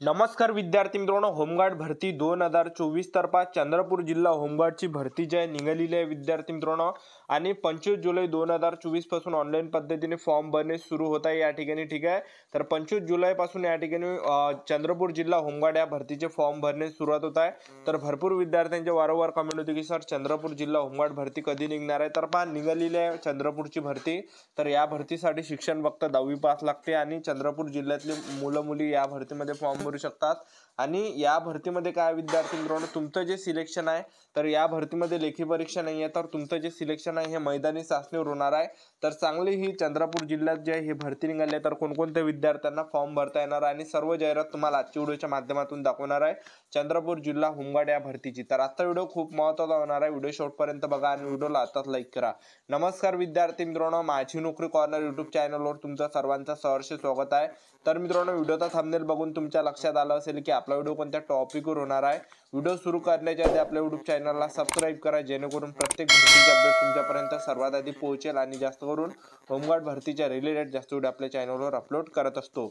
नमस्कार विद्यार्थी मित्रांनो, होमगार्ड भरती 2024 तर्फा चंद्रपूर जिल्हा होमगार्डची भरती जी आहे निघालेली आहे विद्यार्थी मित्रांनो. आणि 25 जुलै 2024 पासून ऑनलाईन पद्धतीने फॉर्म भरणे सुरू होत आहे या ठिकाणी. ठीक आहे, तर 25 जुलै पासून या ठिकाणी चंद्रपूर जिल्हा होमगार्ड या भरतीचे फॉर्म भरणे सुरुवात होत आहे. तर भरपूर विद्यार्थ्यांचे वारंवार कमेंट होते की सर चंद्रपूर जिल्हा होमगार्ड भरती कधी निघणार आहे. तर पहा, निघालेली आहे चंद्रपूरची भरती. तर या भरतीसाठी शिक्षण फक्त 10वी पास लागते आणि चंद्रपूर जिल्ह्यातले मुलं मुली या भरतीमध्ये फॉर्म भरू शकतात. आणि या भरतीमध्ये काय विद्यार्थी मित्रांनो, तुमचं जे सिलेक्शन आहे तर या भरतीमध्ये लेखी परीक्षा नाही आहे, तर तुमचं जे सिलेक्शन आहे हे मैदानी चाचणीवर होणार आहे. तर चांगली ही चंद्रपूर जिल्ह्यात जे ही भरती निघाली आहे, तर कोणकोणत्या विद्यार्थ्यांना फॉर्म भरता येणार आणि सर्व जाहिरात तुम्हाला आजच्या व्हिडिओच्या माध्यमातून दाखवणार आहे चंद्रपूर जिल्हा होमगार्ड या भरतीची. तर आजचा व्हिडिओ खूप महत्त्वाचा होणार आहे. व्हिडिओ शेवटपर्यंत बघा आणि व्हिडिओला आताच लाईक करा. नमस्कार विद्यार्थी मित्रांनो, माझी नोकरी कॉर्नर यूट्यूब चॅनलवर तुमचं सर्वांचं सहर्ष स्वागत आहे. तर मित्रांनो, व्हिडिओचा थंबनेल बघून तुमच्या लक्षात आलं असेल की आपला व्हिडिओ कोणत्या टॉपिकवर होणार आहे. व्हिडिओ सुरू करण्याच्या आधी आपल्या यूट्यूब चॅनलला सबस्क्राईब करा, जेणेकरून प्रत्येक भरतीचे अपडेट तुमच्यापर्यंत सर्वात आधी पोहोचेल. आणि जास्त करून होमगार्ड भरतीच्या रिलेटेड जास्त व्हिडिओ आपल्या चॅनलवर अपलोड करत असतो.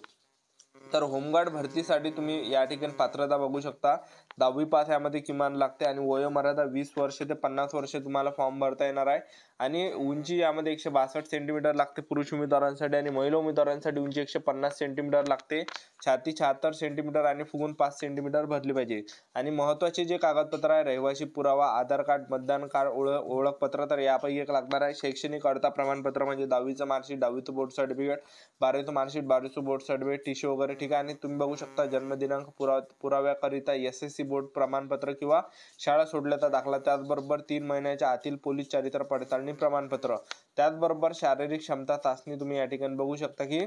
तर होमगार्ड भरतीसाठी तुम्ही या ठिकाणी पात्रता बघू शकता. 10वी पास यामध्ये किमान लागते आणि वयोमर्यादा 20 वर्ष ते 50 वर्ष तुम्हाला फॉर्म भरता येणार आहे. आणि उंची यामध्ये 162 सेंटीमीटर लागते पुरुष उमेदवारांसाठी आणि महिला उमेदवारांसाठी उंची 150 सेंटीमीटर लागते. छाती 76 सेंटीमीटर आणि फुगून 5 सेंटीमीटर भरली पाहिजे. आणि महत्त्वाचे जे कागदपत्र आहे, रहिवासी पुरावा, आधार कार्ड, मतदान कार्ड, ओळखपत्र, तर यापैकी एक लागणार आहे. शैक्षणिक अर्हता प्रमाणपत्र म्हणजे 10वीचं मार्कशीट, 10वीचं बोर्ड सर्टिफिकेट, 12वीचं मार्कशीट, 12वीचं बोर्ड सर्टिफिकेट, टीसी वगैरे. ठीक आहे, आणि तुम्ही बघू शकता जन्मदिनांक पुराव्याकरिता SSC बोर्ड प्रमाणपत्र किंवा शाळा सोडल्याचा दाखला, त्याचबरोबर 3 महिन्याच्या आतील पोलीस चारित्र्य पडताळणी प्रमाणपत्र, त्याचबरोबर शारीरिक क्षमता चाचणी. तुम्ही या ठिकाणी बघू शकता की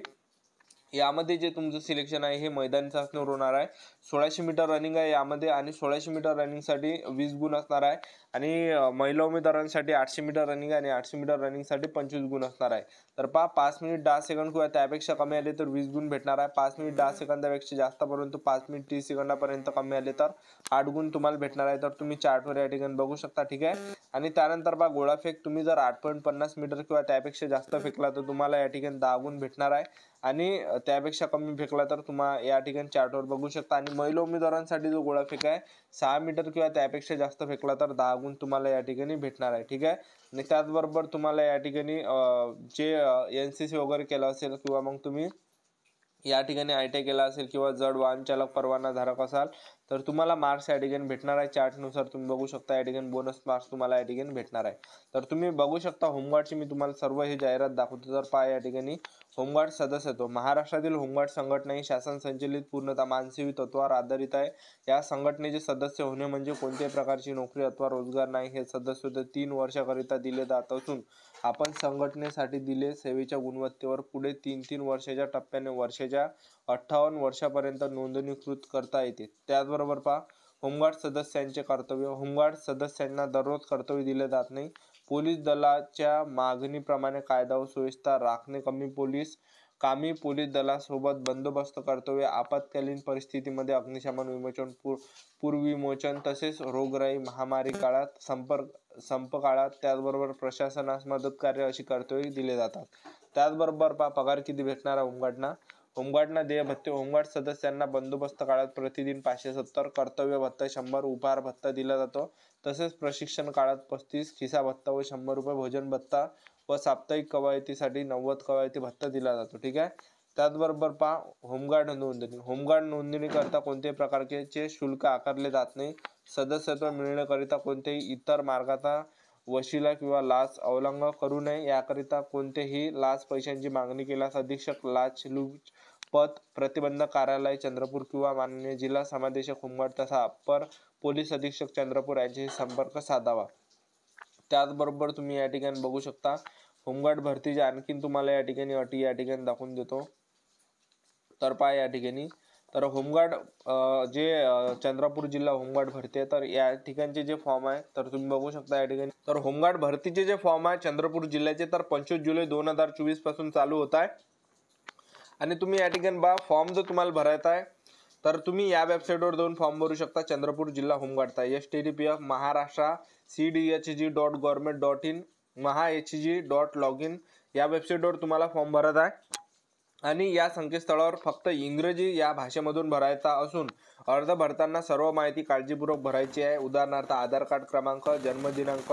यामध्ये जे तुमचं सिलेक्शन आहे हे मैदानी चाचणीवर होणार आहे. 1600 मीटर रनिंग आहे यामध्ये आणि 1600 मीटर रनिंगसाठी 20 गुण असणार आहे. आणि महिला उमेदवारांसाठी 800 मीटर रनिंग आणि 800 मीटर रनिंगसाठी 25 गुण असणार आहे. तर 5 मिनिट 10 सेकंड किंवा त्यापेक्षा कमी आले तर 20 गुण भेटणार आहे. 5 मिनिट 10 सेकंदापेक्षा जास्त, परंतु 5 मिनिट 30 सेकंदापर्यंत कमी आले तर 8 गुण तुम्हाला भेटणार आहे. तर तुम्ही चार्टवर या ठिकाणी बघू शकता. ठीक आहे, आणि त्यानंतर गोळाफेक तुम्ही जर 8.50 मीटर किंवा त्यापेक्षा जास्त फेकला तर तुम्हाला या ठिकाणी 10 गुण भेटणार आहे. आणि त्यापेक्षा कमी फेकला तर तुम्हाला या ठिकाणी चार्टवर बघू शकता. आणि महिला उमेदवारांसाठी जो गोळाफेक आहे 6 मीटर किंवा त्यापेक्षा जास्त फेकला तर 10 गुण तुम्हाला या ठिकाणी भेटणार आहे. ठीक आहे, आणि त्याचबरोबर तुम्हाला या ठिकाणी जे NCC वगैरे केलं असेल किंवा मग तुम्ही या ठिकाणी ITI केला असेल किंवा जड वाहन चालक परवाना धारक असाल तर तुम्हाला मार्क्स या ठिकाणी भेटणार आहे. चार्टनुसार तुम्ही बघू शकता या ठिकाणी बोनस मार्क्स तुम्हाला या ठिकाणी भेटणार आहे. तर तुम्ही बघू शकता होमगार्डची मी तुम्हाला सर्व हे जाहिरात दाखवतो. तर पहा, या ठिकाणी होमगार्ड सदस्यत्व. महाराष्ट्रातील होमगार्ड संघटना ही शासन संचलित, पूर्णतः मानसेवी तत्वावर आधारित आहे. या संघटनेचे सदस्य होणे म्हणजे कोणत्याही प्रकारची नोकरी अथवा रोजगार नाही. हे सदस्यत्व 3 वर्षाकरिता दिले जात असून आपण संघटनेसाठी दिले सेवेच्या गुणवत्तेवर पुढे 3 वर्षाच्या टप्प्याने वर्षाच्या 58 वर्षापर्यंत नोंदणीकृत करता येते. त्याचबरोबर पहा, होमगार्ड सदस्यांचे कर्तव्य. होमगार्ड सदस्यांना दररोज कर्तव्य दिले जात नाही. पोलीस दलाच्या मागणीप्रमाणे कायदा व सुव्यवस्था राखणे, कामी पोलीस दलासोबत बंदोबस्त कर्तव्य, आपत्कालीन परिस्थितीमध्ये अग्निशमन, विमोचन, पूरविमोचन, तसेच रोगराई, महामारी काळात, संप काळात, त्याचबरोबर प्रशासनास मदत कार्य अशी कर्तव्ये दिले जातात. त्याचबरोबर पगार किती भेटणार आहे होमगार्डना देय भत्ते. होमगार्ड सदस्यांना बंदोबस्त काळात प्रतिदिन 570, कर्तव्य भत्ता 100, उपहार भत्ता दिला जातो. तसेच प्रशिक्षण काळात 35, खिसा भत्ता व 100 रुपये भोजन भत्ता व साप्ताहिक कवायतीसाठी 90 कवायती भत्ता दिला जातो. ठीक आहे, त्याचबरोबर पहा, होमगार्ड नोंदणी. होमगार्ड नोंदणी करता कोणत्याही प्रकारचे शुल्क आकारले जात नाही. सदस्यत्व मिळण्याकरिता कोणत्याही इतर मार्गाचा वशिला किंवा लाच अवलंब करू नये. याकरिता कोणतेही लाच पैशांची मागणी केल्यास अधीक्षक लाचलुचपत प्रतिबंधक कार्यालय चंद्रपूर किंवा माननीय जिल्हा समादेशक होमगार्ड तथा अप्पर पोलीस अधीक्षक चंद्रपूर यांच्याशी संपर्क साधावा. त्याचबरोबर तुम्ही या ठिकाणी बघू शकता होमगार्ड भरतीचे आणखीन तुम्हाला या ठिकाणी अटी या ठिकाणी दाखवून देतो. तर पहा, या ठिकाणी तर होमगार्ड जे चंद्रपूर जिल्हा होमगार्ड भरती आहे, तर या ठिकाणचे जे फॉर्म आहे तर तुम्ही बघू शकता या ठिकाणी. तर होमगार्ड भरतीचे जे फॉर्म आहे चंद्रपूर जिल्ह्याचे तर 25 जुलै 2024 पासून चालू होत आहे. आणि तुम्ही या ठिकाणी फॉर्म जर तुम्हाला भरायचा आहे तर तुम्ही या वेबसाईटवर जाऊन फॉर्म भरू शकता. चंद्रपूर जिल्हा होमगार्डचा https महाराष्ट्र cdhg.government.in mahahg.login या वेबसाईटवर तुम्हाला फॉर्म भरायचा आहे. आणि या संकेतस्थळावर फक्त इंग्रजी या भाषेमधून भरायचा असून अर्ज भरताना सर्व माहिती काळजीपूर्वक भरायची आहे. उदाहरणार्थ आधार कार्ड क्रमांक, जन्मदिनांक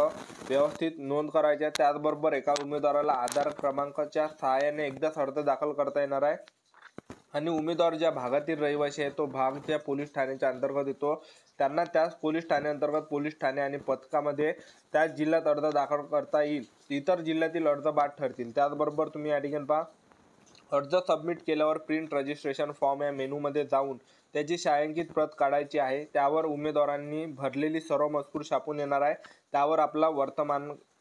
व्यवस्थित नोंद करायची आहे. त्याचबरोबर एका उमेदवाराला आधार क्रमांकाच्या सहाय्याने एकदाच अर्ज दाखल करता येणार आहे. आणि उमेदवार ज्या भागातील रहिवासी आहे तो भाग त्या पोलीस ठाण्याच्या अंतर्गत येतो, त्यांना त्याच पोलीस ठाण्याअंतर्गत पोलीस ठाणे आणि पथकामध्ये त्याच जिल्ह्यात अर्ज दाखल करता येईल. इतर जिल्ह्यातील अर्ज बाद ठरतील. त्याचबरोबर तुम्ही या ठिकाणी पहा, अर्ज सबमिट केल्यावर प्रिंट रजिस्ट्रेशन फॉर्म या मेनूमध्ये जाऊन त्याची छायांकित प्रत काढायची आहे. त्यावर उमेदवारांनी भरलेली सर्व मजकूर छापून येणार आहे. त्यावर आपला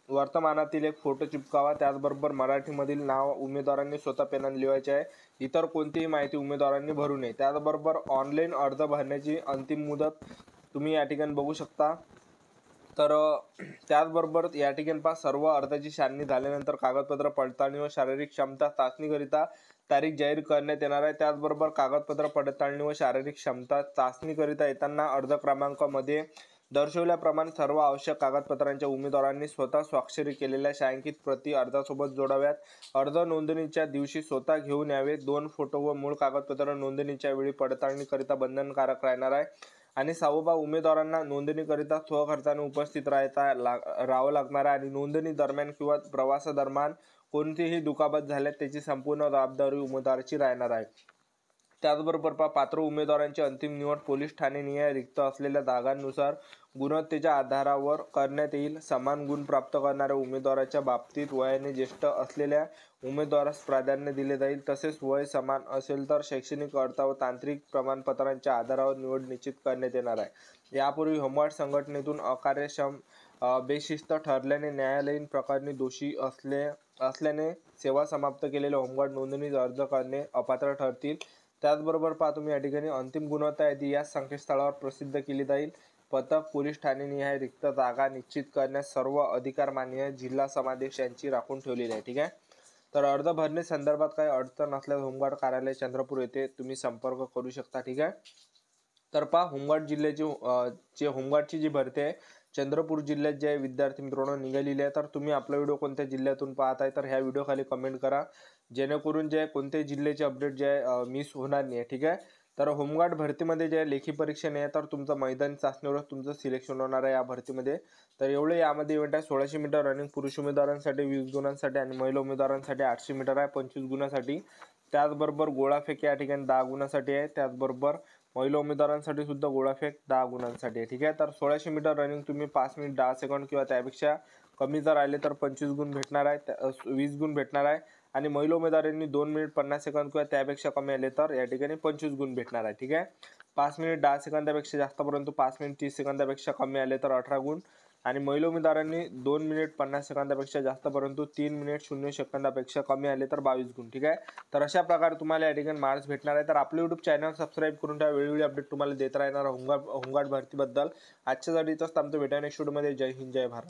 वर्तमानातील एक फोटो चिपकावा. त्याचबरोबर मराठीमधील नाव उमेदवारांनी स्वतः पेनाने लिहायचे आहे. इतर कोणतीही माहिती उमेदवारांनी भरू नये. त्याचबरोबर ऑनलाईन अर्ज भरण्याची अंतिम मुदत तुम्ही या ठिकाणी बघू शकता. तर त्याचबरोबर या ठिकाणी पहा, सर्व अर्जाची छाननी झाल्यानंतर कागदपत्र पडताळणी व शारीरिक क्षमता चाचणीकरिता तारीख जाहीर करण्यात येणार आहे. त्याचबरोबर कागदपत्र पडताळणी व शारीरिक क्षमता चाचणीकरिता येताना अर्ज क्रमांकामध्ये दर्शवल्याप्रमाणे सर्व आवश्यक कागदपत्रांच्या उमेदवारांनी स्वतः स्वाक्षरी केलेल्या छायांकित प्रती अर्जासोबत जोडाव्यात. अर्ज नोंदणीच्या दिवशी स्वतः घेऊन यावे. 2 फोटो व मूळ कागदपत्र नोंदणीच्या वेळी पडताळणीकरिता बंधनकारक राहणार आहे. आणि 6 उमेदवारांना नोंदणीकरिता स्वखर्चाने उपस्थित राहावं लागणार आहे. आणि नोंदणी दरम्यान किंवा प्रवासादरम्यान कोणतीही दुखापत झाल्यास त्याची संपूर्ण जबाबदारी उमेदवाराची राहणार आहे. त्याचबरोबर पात्र उमेदवारांची अंतिम निवड पोलीस ठाणेनिहाय रिक्त असलेल्या जागांनुसार गुणवत्तेच्या आधारावर करण्यात येईल. समान गुण प्राप्त करणाऱ्या उमेदवाराच्या बाबतीत वयाने ज्येष्ठ असलेल्या उमेदवारास प्राधान्य दिले जाईल. तसेच वय समान असेल तर शैक्षणिक अर्हता व तांत्रिक प्रमाणपत्रांच्या आधारावर निवड निश्चित करण्यात येणार आहे. यापूर्वी होमगार्ड संघटनेतून अकार्यक्षम, बेशिस्त ठरल्याने न्यायालयीन प्रकरणी दोषी असल्याने सेवा समाप्त केलेल्या होमगार्ड नोंदणी अर्ज करणे अपात्र ठरतील. त्याचबरोबर पहा, तुम्ही या ठिकाणी अंतिम गुणवत्ता यादी या संकेतस्थळावर प्रसिद्ध केली जाईल. पथक पोलीस ठाणेनिहाय रिक्त जागा निश्चित करण्यास सर्व अधिकार माननीय जिल्हा समादेश यांची राखून ठेवलेली आहे. ठीक आहे. तर अर्ज भरणे संदर्भात काही अडचण असल्यास होमगार्ड कार्यालय चंद्रपूर येथे तुम्ही संपर्क करू शकता. ठीक आहे. तर पहा, होमगार्ड जिल्ह्याची होमगार्डची जी भरती आहे चंद्रपूर जिल्ह्यात जे विद्यार्थी मित्रांनो निघालेली आहे. तर तुम्ही आपला व्हिडिओ कोणत्या जिल्ह्यातून पाहत आहे तर ह्या व्हिडिओ खाली कमेंट करा, जेणेकरून जे कोणत्याही जिल्ह्याचे अपडेट जे आहे मिस होणार नाही. ठीक आहे. तर होमगार्ड भरतीमध्ये जे लेखी परीक्षा नाही तर तुमचं मैदानी चाचणीवर तुमचं सिलेक्शन होणार आहे या भरतीमध्ये. तर एवढे यामध्ये इव्हेंट आहे. 1600 मीटर रनिंग पुरुष उमेदवारांसाठी 20 गुणांसाठी आणि महिला उमेदवारांसाठी 800 मीटर आहे 25 गुणांसाठी. त्याचबरोबर गोळाफेक या ठिकाणी 10 गुणांसाठी आहे. त्याचबरोबर महिला उमेदवारांसाठी सुद्धा गोळाफेक 10 गुणांसाठी आहे. ठीक आहे. तर 1600 मीटर रनिंग तुम्ही 5 मिनिट 10 सेकंड किंवा त्यापेक्षा कमी जर आले तर 25 गुण भेटणार आहे, 20 गुण भेटणार आहे. आणि महिला उमेदवारांनी 2 मिनिट 50 सेकंद किंवा त्यापेक्षा कमी आले तर या ठिकाणी 25 गुण भेटणार आहे. ठीक आहे. 5 मिनिट 10 सेकंदापेक्षा जास्त परंतु 5 मिनिट 30 सेकंदापेक्षा कमी आले तर 18 गुण. आणि महिला उमेदवारांनी 2 मिनिट 50 सेकंदापेक्षा जास्त परंतु 3 मिनिट 0 सेकंदापेक्षा कमी आले तर 22 गुण. ठीक आहे. तर अशा प्रकारे तुम्हाला या ठिकाणी मार्क्स भेटणार आहे. तर आपले यूट्यूब चॅनल सबस्क्राईब करून ठेवा, वेळोवेळी अपडेट तुम्हाला देत राहणार होमगार्ड भरतीबद्दल. आजच्यासाठी इथंच थांबतो. भेटूया नेक्स्ट व्हिडिओमध्ये. जय हिंद, जय भारत.